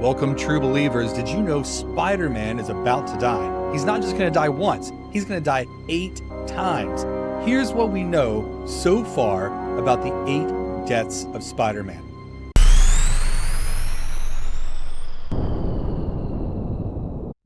Welcome, true believers. Did you know Spider-Man is about to die? He's not just going to die once, he's going to die 8 times. Here's what we know so far about the 8 deaths of Spider-Man.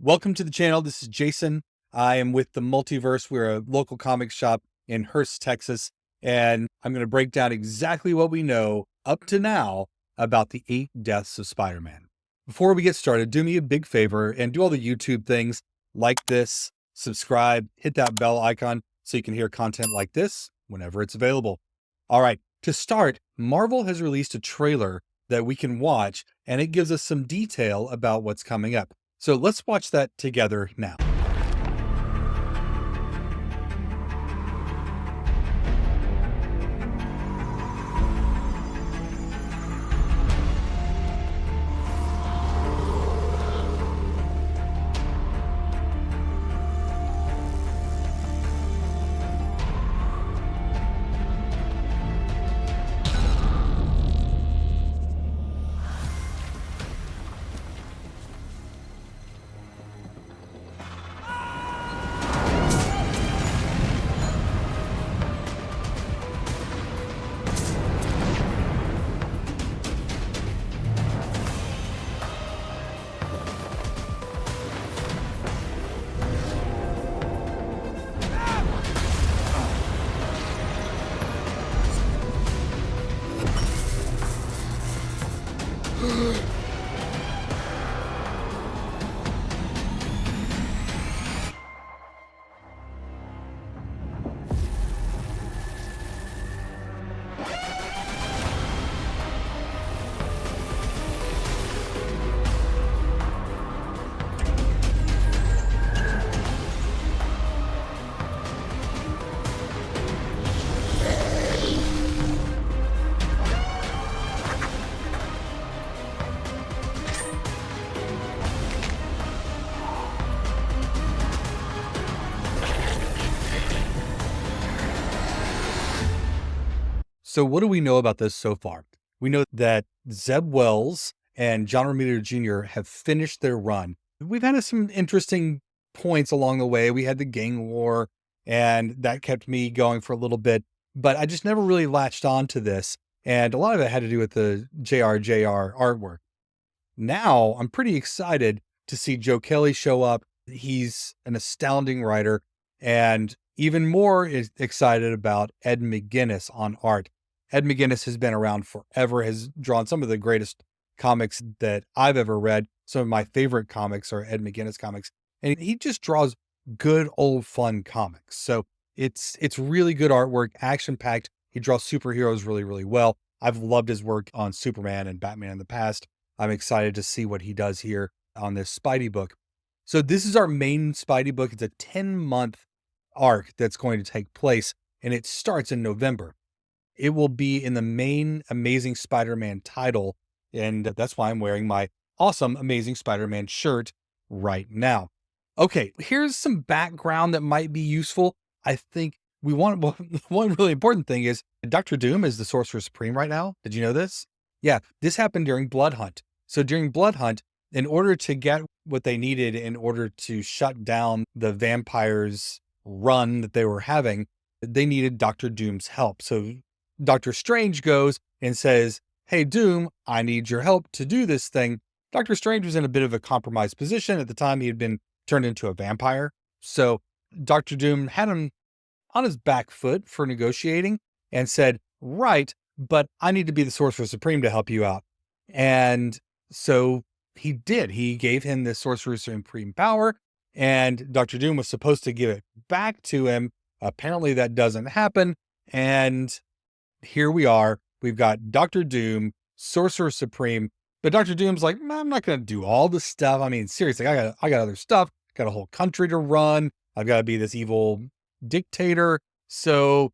Welcome to the channel. This is Jason. I am with the Multiverse. We're a local comic shop in Hurst, Texas, and I'm going to break down exactly what we know up to now about the 8 deaths of Spider-Man. Before we get started, do me a big favor and do all the YouTube things. Like this, subscribe, hit that bell icon so you can hear content like this whenever it's available. All right, to start, Marvel has released a trailer that we can watch, and it gives us some detail about what's coming up. So let's watch that together now. So what do we know about this so far? We know that Zeb Wells and John Romita Jr. have finished their run. We've had some interesting points along the way. We had the gang war, and that kept me going for a little bit, but I just never really latched on to this. And a lot of it had to do with the JR artwork. Now I'm pretty excited to see Joe Kelly show up. He's an astounding writer, and even more excited about Ed McGuinness on art. Ed McGuinness has been around forever, has drawn some of the greatest comics that I've ever read. Some of my favorite comics are Ed McGuinness comics, and he just draws good old fun comics. So it's really good artwork, action-packed. He draws superheroes really, really well. I've loved his work on Superman and Batman in the past. I'm excited to see what he does here on this Spidey book. So this is our main Spidey book. It's a 10-month arc that's going to take place, and it starts in November. It will be in the main Amazing Spider-Man title, and that's why I'm wearing my awesome Amazing Spider-Man shirt right now. Okay, here's some background that might be useful. I think one really important thing is Dr. Doom is the Sorcerer Supreme right now. Did you know this? Yeah, this happened during Blood Hunt. So during Blood Hunt, in order to get what they needed in order to shut down the vampires' run that they were having, they needed Dr. Doom's help. So Doctor Strange goes and says, "Hey, Doom, I need your help to do this thing." Doctor Strange was in a bit of a compromised position. At the time, he had been turned into a vampire. So Dr. Doom had him on his back foot for negotiating and said, "Right, but I need to be the Sorcerer Supreme to help you out." And so he did. He gave him the Sorcerer Supreme power, and Dr. Doom was supposed to give it back to him. Apparently that doesn't happen. And here we are. We've got Dr. Doom, Sorcerer Supreme, but Dr. Doom's like, I'm not going to do all this stuff. I mean, seriously, I got other stuff. Got a whole country to run. I've got to be this evil dictator. So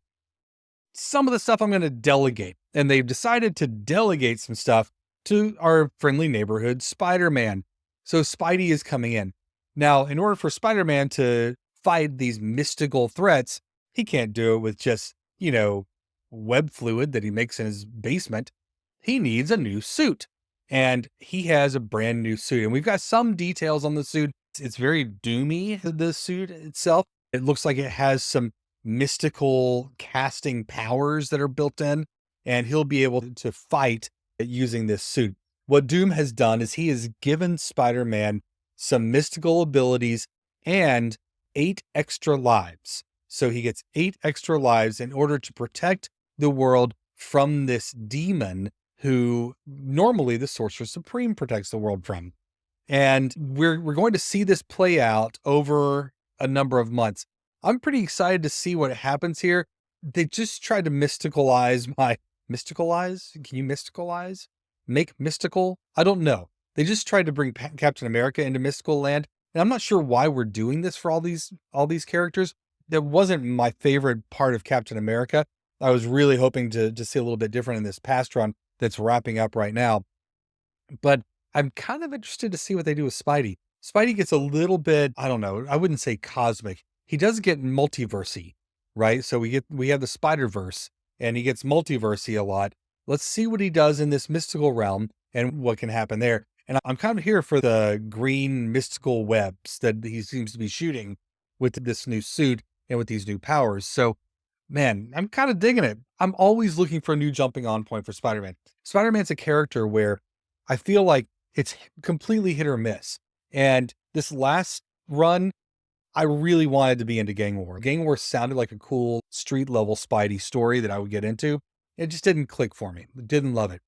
some of the stuff I'm going to delegate. And they've decided to delegate some stuff to our friendly neighborhood, Spider-Man. So Spidey is coming in. Now, in order for Spider-Man to fight these mystical threats, he can't do it with just, web fluid that he makes in his basement. He needs a new suit. and he has a brand new suit. And we've got some details on the suit. It's very doomy, the suit itself. It looks like it has some mystical casting powers that are built in, and he'll be able to fight using this suit. What Doom has done is he has given Spider-Man some mystical abilities and 8 extra lives. So he gets 8 extra lives in order to protect the world from this demon who normally the Sorcerer Supreme protects the world from. And we're going to see this play out over a number of months. I'm pretty excited to see what happens here. They just tried to mysticalize? Can you mysticalize? Make mystical? I don't know. They just tried to bring Captain America into mystical land, and I'm not sure why we're doing this for all these characters. That wasn't my favorite part of Captain America. I was really hoping to see a little bit different in this past run that's wrapping up right now. But I'm kind of interested to see what they do with Spidey. Spidey gets a little bit, I don't know, I wouldn't say cosmic. He does get multiversey, right? So we have the Spider-Verse, and he gets multiversey a lot. Let's see what he does in this mystical realm and what can happen there. And I'm kind of here for the green mystical webs that he seems to be shooting with this new suit and with these new powers. So, man, I'm kind of digging it. I'm always looking for a new jumping on point for Spider-Man. Spider-Man's a character where I feel like it's completely hit or miss. And this last run, I really wanted to be into Gang War. Gang War sounded like a cool street level Spidey story that I would get into. It just didn't click for me. Didn't love it.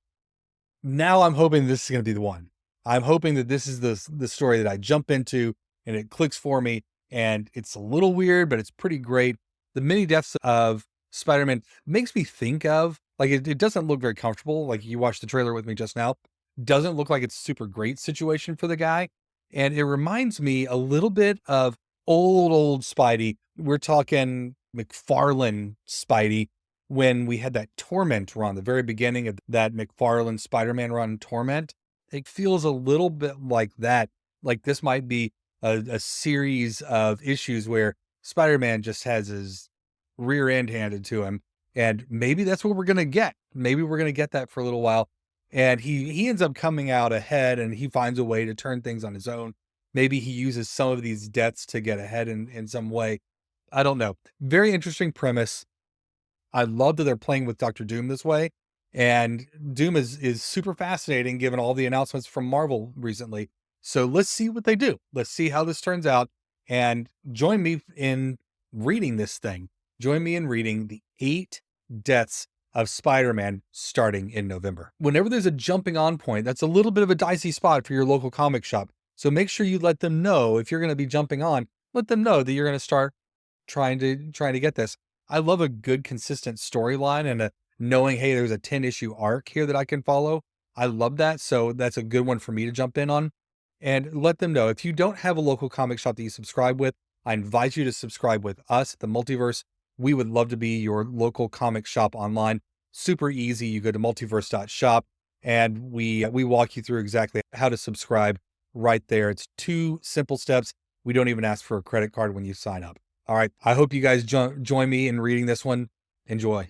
Now I'm hoping this is going to be the one. I'm hoping that this is the story that I jump into and it clicks for me. And it's a little weird, but it's pretty great. The many deaths of Spider-Man makes me think of, like, it doesn't look very comfortable. Like, you watched the trailer with me just now. Doesn't look like it's a super great situation for the guy. And it reminds me a little bit of old Spidey. We're talking McFarlane Spidey when we had that Torment run, the very beginning of that McFarlane Spider-Man run, Torment. It feels a little bit like that. Like this might be a series of issues where Spider-Man just has his rear end handed to him. And maybe that's what we're going to get. Maybe we're going to get that for a little while. And he ends up coming out ahead, and he finds a way to turn things on his own. Maybe he uses some of these deaths to get ahead in some way. I don't know. Very interesting premise. I love that they're playing with Doctor Doom this way. And Doom is super fascinating given all the announcements from Marvel recently. So let's see what they do. Let's see how this turns out. And join me in reading this thing. Join me in reading the 8 deaths of Spider-Man starting in November. Whenever there's a jumping on point, that's a little bit of a dicey spot for your local comic shop. So make sure you let them know if you're going to be jumping on, let them know that you're going to start trying to get this. I love a good consistent storyline and knowing, hey, there's a 10-issue arc here that I can follow. I love that. So that's a good one for me to jump in on. And let them know if you don't have a local comic shop that you subscribe with, I invite you to subscribe with us at the Multiverse. We would love to be your local comic shop online. Super easy. You go to multiverse.shop and we walk you through exactly how to subscribe right there. It's 2 simple steps. We don't even ask for a credit card when you sign up. All right. I hope you guys join me in reading this one. Enjoy.